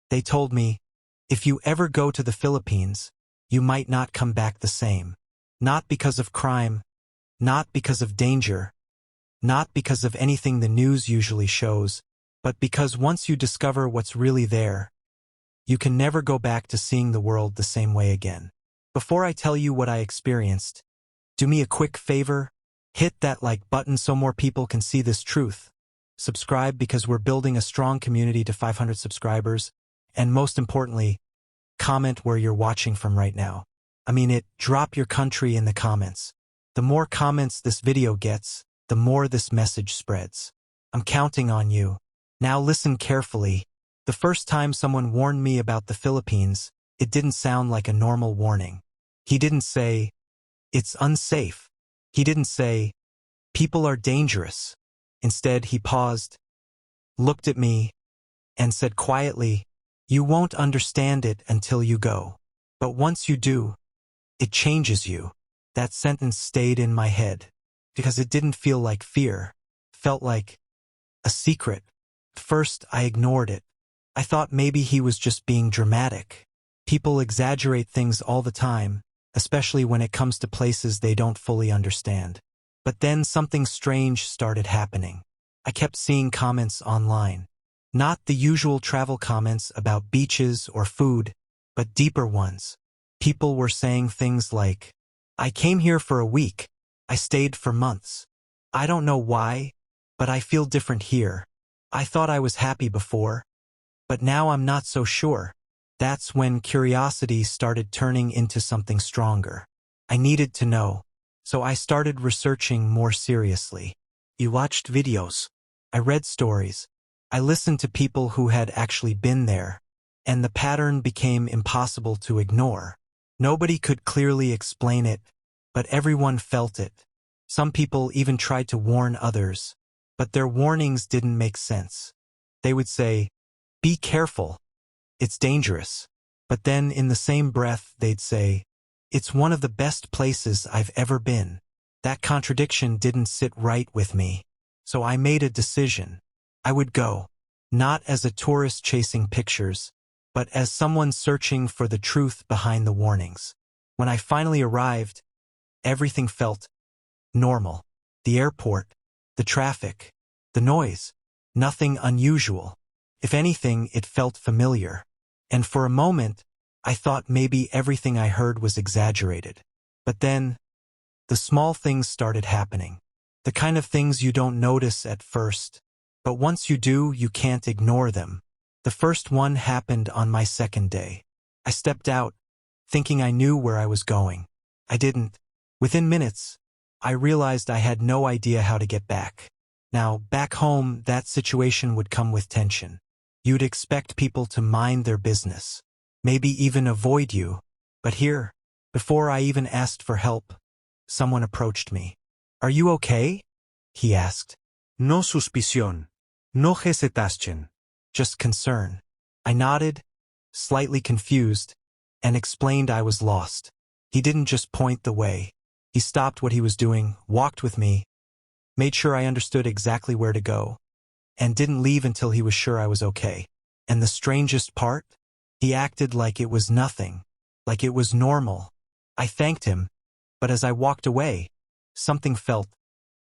They told me, if you ever go to the Philippines, you might not come back the same. Not because of crime, not because of danger, not because of anything the news usually shows, but because once you discover what's really there, you can never go back to seeing the world the same way again. Before I tell you what I experienced, do me a quick favor, hit that like button so more people can see this truth. Subscribe because we're building a strong community to 500 subscribers, and most importantly, comment where you're watching from right now. Drop your country in the comments. The more comments this video gets, the more this message spreads. I'm counting on you. Now listen carefully. The first time someone warned me about the Philippines, it didn't sound like a normal warning. He didn't say, it's unsafe. He didn't say, people are dangerous. Instead, he paused, looked at me, and said quietly, you won't understand it until you go. But once you do, it changes you. That sentence stayed in my head, because it didn't feel like fear. It felt like a secret. At first, I ignored it. I thought maybe he was just being dramatic. People exaggerate things all the time, especially when it comes to places they don't fully understand. But then something strange started happening. I kept seeing comments online. Not the usual travel comments about beaches or food, but deeper ones. People were saying things like, I came here for a week. I stayed for months. I don't know why, but I feel different here. I thought I was happy before, but now I'm not so sure. That's when curiosity started turning into something stronger. I needed to know, so I started researching more seriously. I watched videos. I read stories. I listened to people who had actually been there, and the pattern became impossible to ignore. Nobody could clearly explain it, but everyone felt it. Some people even tried to warn others, but their warnings didn't make sense. They would say, be careful, it's dangerous. But then in the same breath they'd say, it's one of the best places I've ever been. That contradiction didn't sit right with me. So I made a decision. I would go, not as a tourist chasing pictures, but as someone searching for the truth behind the warnings. When I finally arrived, everything felt normal. The airport, the traffic, the noise, nothing unusual. If anything, it felt familiar. And for a moment, I thought maybe everything I heard was exaggerated. But then, the small things started happening. The kind of things you don't notice at first, but once you do, you can't ignore them. The first one happened on my second day. I stepped out, thinking I knew where I was going. I didn't. Within minutes, I realized I had no idea how to get back. Now, back home, that situation would come with tension. You'd expect people to mind their business, maybe even avoid you. But here, before I even asked for help, someone approached me. Are you okay? He asked. No suspicion. No hesitación. Just concern. I nodded, slightly confused, and explained I was lost. He didn't just point the way. He stopped what he was doing, walked with me, made sure I understood exactly where to go, and didn't leave until he was sure I was okay. And the strangest part? He acted like it was nothing, like it was normal. I thanked him, but as I walked away, something felt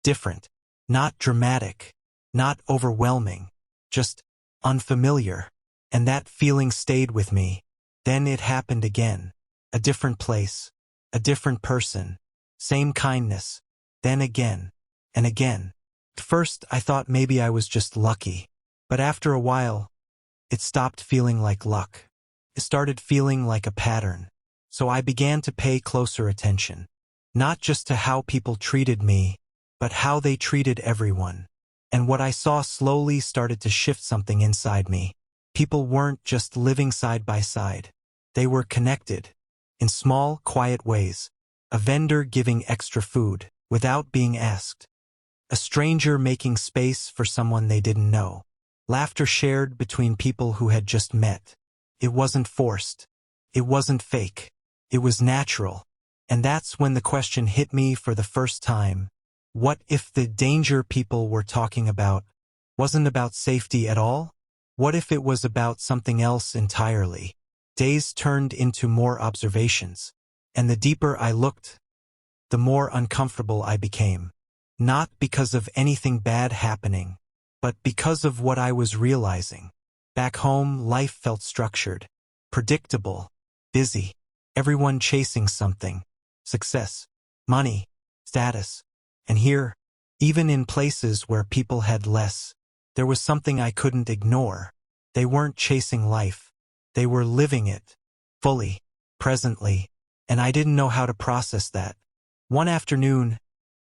different. Not dramatic, not overwhelming, just unfamiliar. And that feeling stayed with me. Then it happened again. A different place, a different person, same kindness, then again, and again. At first, I thought maybe I was just lucky. But after a while, it stopped feeling like luck. It started feeling like a pattern. So I began to pay closer attention. Not just to how people treated me, but how they treated everyone. And what I saw slowly started to shift something inside me. People weren't just living side by side. They were connected, in small, quiet ways. A vendor giving extra food, without being asked. A stranger making space for someone they didn't know. Laughter shared between people who had just met. It wasn't forced. It wasn't fake. It was natural. And that's when the question hit me for the first time. What if the danger people were talking about wasn't about safety at all? What if it was about something else entirely? Days turned into more observations, and the deeper I looked, the more uncomfortable I became. Not because of anything bad happening, but because of what I was realizing. Back home, life felt structured, predictable, busy, everyone chasing something, success, money, status. And here, even in places where people had less, there was something I couldn't ignore. They weren't chasing life. They were living it, fully, presently, and I didn't know how to process that. One afternoon,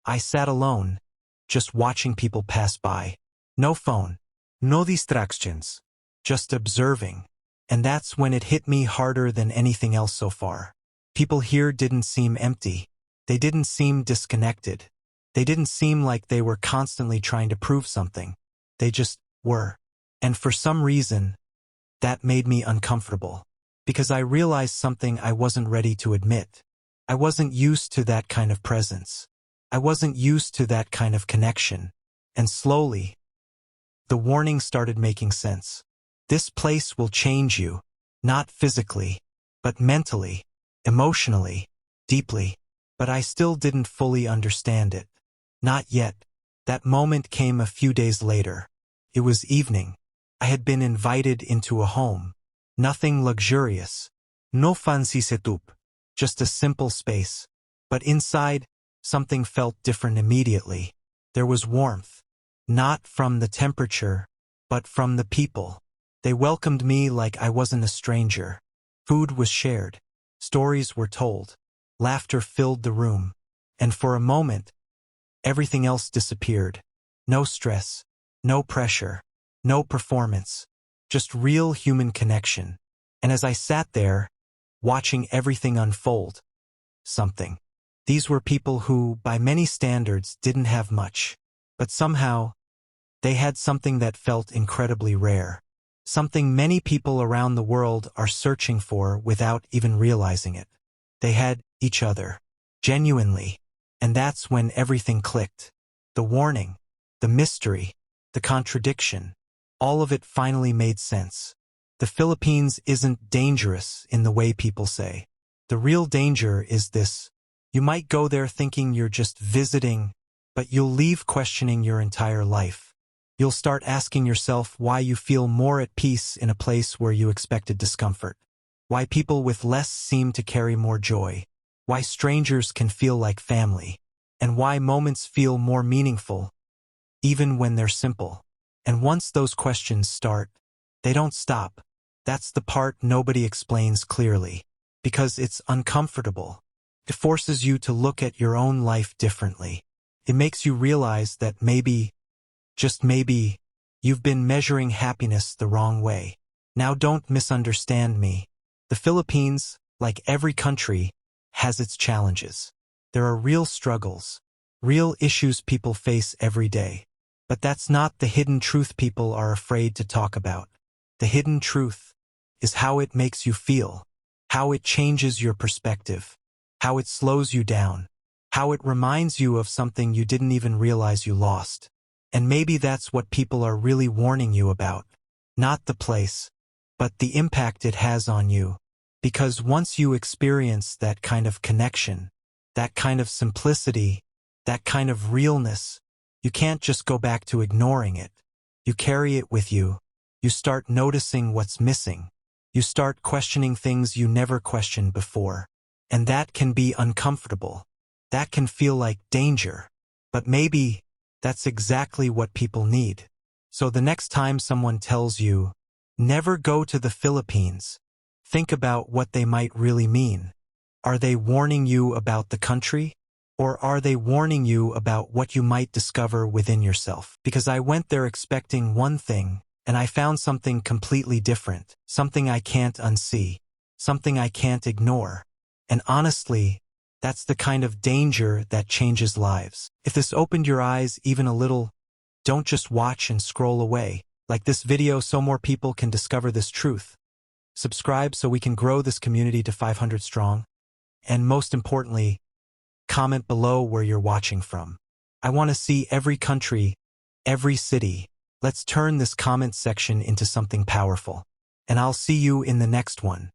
I sat alone, just watching people pass by. No phone, No distractions. just observing. And that's when it hit me harder than anything else so far. People here didn't seem empty. They didn't seem disconnected. They didn't seem like they were constantly trying to prove something. They just were. And for some reason, that made me uncomfortable. Because I realized something I wasn't ready to admit. I wasn't used to that kind of presence. I wasn't used to that kind of connection. And slowly, the warning started making sense. This place will change you, not physically, but mentally, emotionally, deeply. But I still didn't fully understand it. Not yet. That moment came a few days later. It was evening. I had been invited into a home. Nothing luxurious. No fancy setup. Just a simple space. But inside, something felt different immediately. There was warmth. Not from the temperature, but from the people. They welcomed me like I wasn't a stranger. Food was shared. Stories were told. Laughter filled the room. And for a moment, everything else disappeared. No stress. No pressure. No performance. Just real human connection. And as I sat there, watching everything unfold, something. These were people who, by many standards, didn't have much. But somehow, they had something that felt incredibly rare. Something many people around the world are searching for without even realizing it. They had each other. Genuinely. And that's when everything clicked. The warning, the mystery, the contradiction. All of it finally made sense. The Philippines isn't dangerous in the way people say. The real danger is this. You might go there thinking you're just visiting, but you'll leave questioning your entire life. You'll start asking yourself why you feel more at peace in a place where you expected discomfort. Why people with less seem to carry more joy. Why strangers can feel like family. And why moments feel more meaningful, even when they're simple. And once those questions start, they don't stop. That's the part nobody explains clearly. Because it's uncomfortable. It forces you to look at your own life differently. It makes you realize that maybe, just maybe, you've been measuring happiness the wrong way. Now don't misunderstand me. The Philippines, like every country, has its challenges. There are real struggles, real issues people face every day. But that's not the hidden truth people are afraid to talk about. The hidden truth is how it makes you feel, how it changes your perspective, how it slows you down, how it reminds you of something you didn't even realize you lost. And maybe that's what people are really warning you about. Not the place, but the impact it has on you. Because once you experience that kind of connection, that kind of simplicity, that kind of realness, you can't just go back to ignoring it. You carry it with you. You start noticing what's missing. You start questioning things you never questioned before. And that can be uncomfortable. That can feel like danger. But maybe that's exactly what people need. So the next time someone tells you, never go to the Philippines, think about what they might really mean. Are they warning you about the country? Or are they warning you about what you might discover within yourself? Because I went there expecting one thing, and I found something completely different, something I can't unsee, something I can't ignore. And honestly, that's the kind of danger that changes lives. If this opened your eyes even a little, don't just watch and scroll away. Like this video so more people can discover this truth. Subscribe so we can grow this community to 500 strong. And most importantly, comment below where you're watching from. I want to see every country, every city, Let's turn this comment section into something powerful. And I'll see you in the next one.